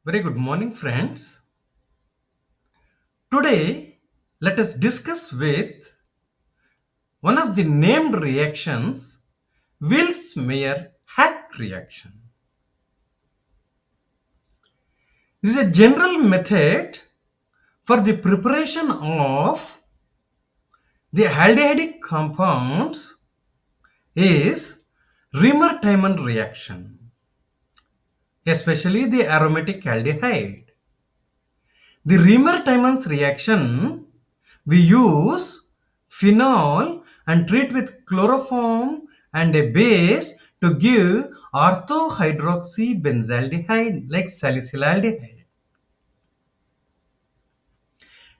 Very good morning, friends. Today, let us discuss with one of the named reactions, Vilsmeier Haack reaction. This is a general method for the preparation of the aldehydic compounds is Riemer-Tiemann reaction, especially the aromatic aldehyde. The Riemer-Tiemann's reaction, we use phenol and treat with chloroform and a base to give orthohydroxybenzaldehyde like salicylaldehyde.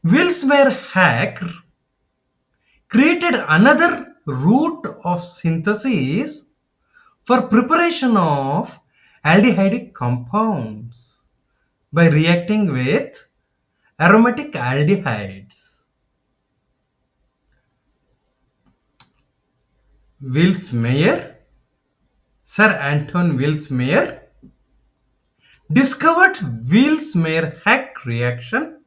Vilsmeier-Haack created another route of synthesis for preparation of aldehydic compounds by reacting with aromatic aldehydes. Vilsmeier, Sir Anton Vilsmeier, discovered Vilsmeier-Haack reaction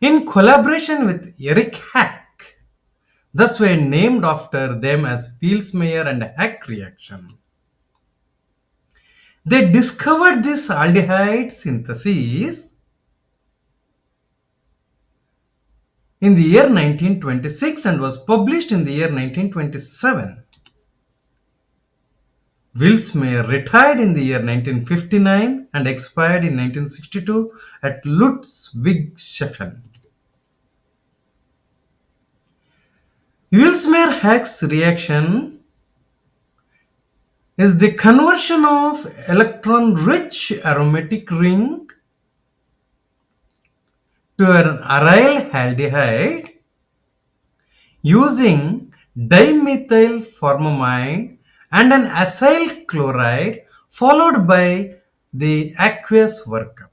in collaboration with Erich Haack, thus were named after them as Vilsmeier and Haack reaction. They discovered this aldehyde synthesis in the year 1926 and was published in the year 1927. Vilsmeier retired in the year 1959 and expired in 1962 at Ludwigshafen. Vilsmeier-Haack's reaction is the conversion of electron-rich aromatic ring to an aryl aldehyde using dimethyl formamide and an acyl chloride followed by the aqueous workup.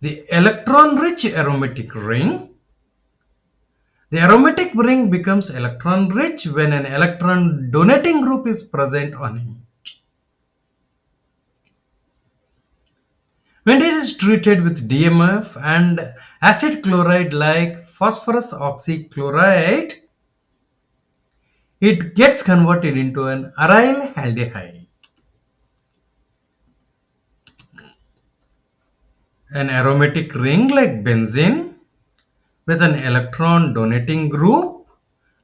The electron-rich aromatic ring. The aromatic ring becomes electron-rich when an electron-donating group is present on it. When it is treated with DMF and acid chloride like phosphorus oxychloride, it gets converted into an aryl aldehyde. An aromatic ring like benzene with an electron donating group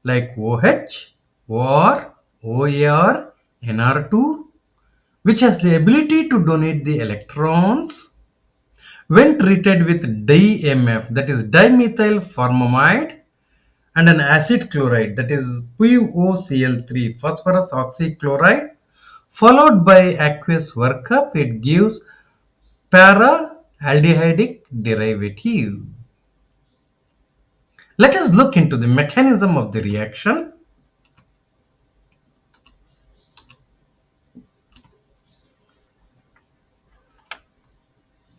like OH, OR, OAR, NR2, which has the ability to donate the electrons when treated with DMF, that is dimethyl formamide, and an acid chloride, that is POCl3, phosphorus oxychloride, followed by aqueous workup, it gives para-aldehydic derivative. Let us look into the mechanism of the reaction.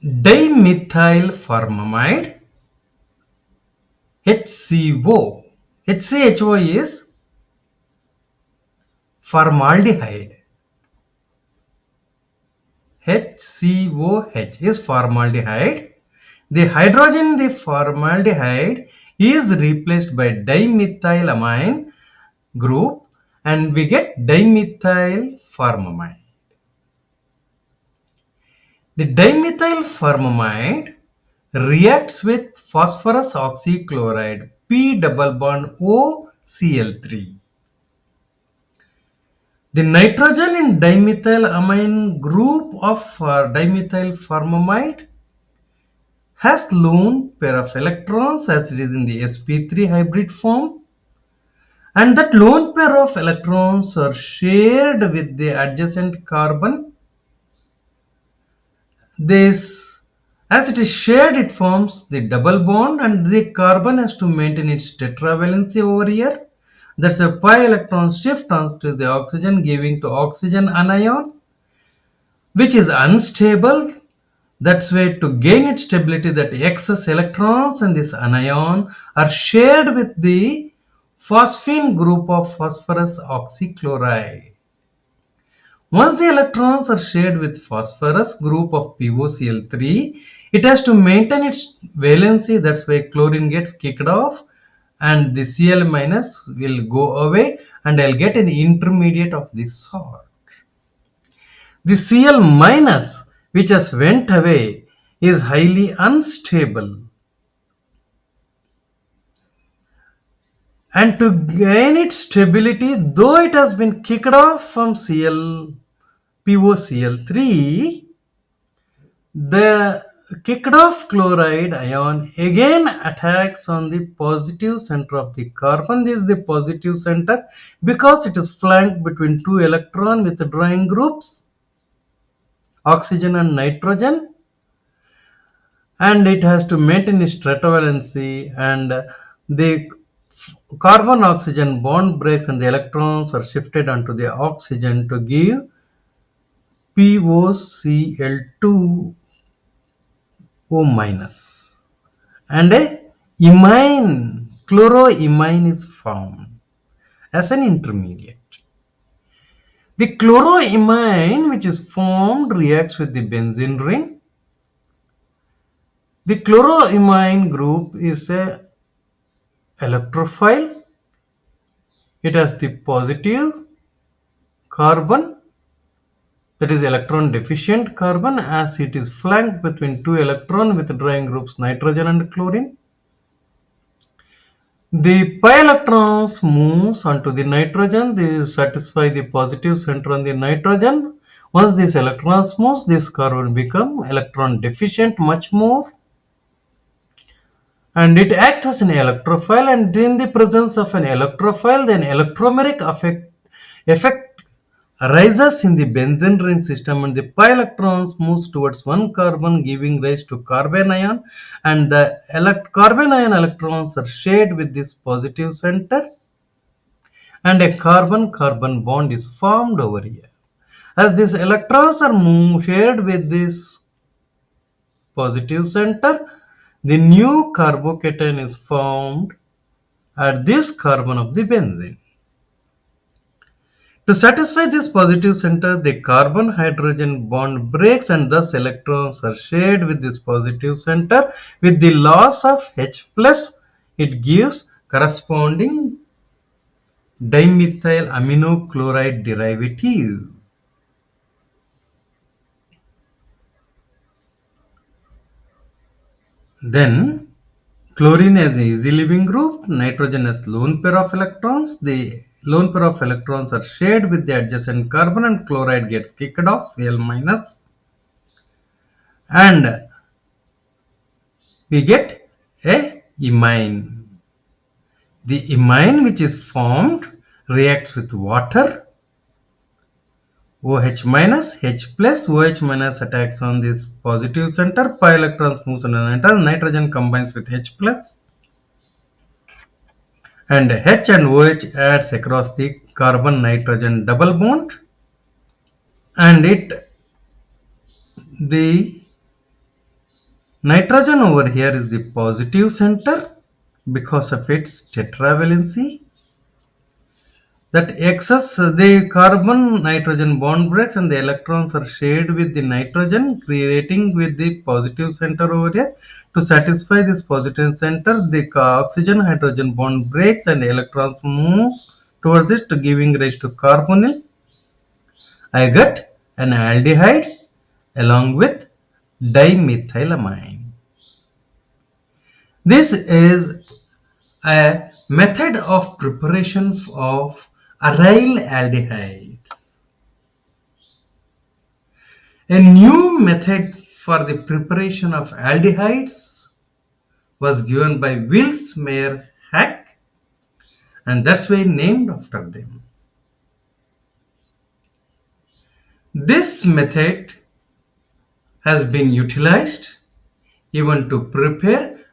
Dimethyl formamide, HCO. HCHO is formaldehyde. HCOH is formaldehyde. The hydrogen in the formaldehyde is replaced by dimethylamine group and we get dimethyl formamide. The dimethyl formamide reacts with phosphorus oxychloride P double bond OCl3. The nitrogen in dimethylamine group of dimethyl formamide has lone pair of electrons as it is in the sp3 hybrid form, and that lone pair of electrons are shared with the adjacent carbon. This, as it is shared, it forms the double bond and the carbon has to maintain its tetravalency over here. That's a pi electron shift onto the oxygen, giving to oxygen anion, which is unstable. That's why to gain its stability, that excess electrons and this anion are shared with the phosphine group of phosphorus oxychloride. Once the electrons are shared with phosphorus group of POCl3, it has to maintain its valency. That's why chlorine gets kicked off and the Cl minus will go away and I'll get an intermediate of this sort. The Cl minus which has went away is highly unstable, and to gain its stability, though it has been kicked off from POCl3, the kicked off chloride ion again attacks on the positive center of the carbon. This is the positive center because it is flanked between two electron withdrawing groups, oxygen and nitrogen, and it has to maintain its tetravalency, and the carbon oxygen bond breaks and the electrons are shifted onto the oxygen to give POCl2O minus, and a imine, chloroimine is formed as an intermediate. The chloroimine which is formed reacts with the benzene ring. The chloroimine group is a electrophile. It has the positive carbon, that is electron deficient carbon, as it is flanked between two electron withdrawing groups nitrogen and chlorine. The pi electrons moves onto the nitrogen. They satisfy the positive center on the nitrogen. Once this electrons moves, this carbon become electron deficient much more, and it acts as an electrophile, and in the presence of an electrophile, then electromeric effect arises in the benzene ring system, and the pi electrons moves towards one carbon, giving rise to carbon ion, and the carbon ion electrons are shared with this positive center, and a carbon-carbon bond is formed over here. As these electrons are shared with this positive center, the new carbocation is formed at this carbon of the benzene. To satisfy this positive center, the carbon-hydrogen bond breaks and thus electrons are shared with this positive center. With the loss of H+, it gives corresponding dimethyl amino chloride derivative. Then chlorine has an easy leaving group, nitrogen has lone pair of electrons. The lone pair of electrons are shared with the adjacent carbon and chloride gets kicked off, Cl minus, and we get a imine. The imine which is formed reacts with water, OH minus, H plus, OH minus attacks on this positive center, pi electrons moves on nitrogen combines with H plus, and H and OH adds across the carbon nitrogen double bond, and the nitrogen over here is the positive center because of its tetravalency. That excess, the carbon nitrogen bond breaks and the electrons are shared with the nitrogen, creating with the positive center over here. To satisfy this positive center, the oxygen hydrogen bond breaks and the electrons moves towards it, to giving rise to carbonyl. I get an aldehyde along with dimethylamine. This is a method of preparation of aryl aldehydes. A new method for the preparation of aldehydes was given by Vilsmeier, Haack, and that's why named after them. This method has been utilized even to prepare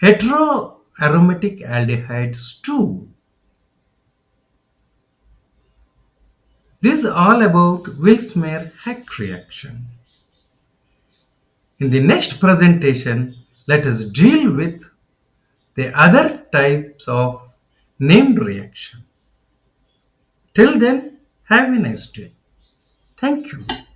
heteroaromatic aldehydes too. This is all about Vilsmeier-Haack reaction. In the next presentation, let us deal with the other types of named reaction. Till then, have a nice day. Thank you.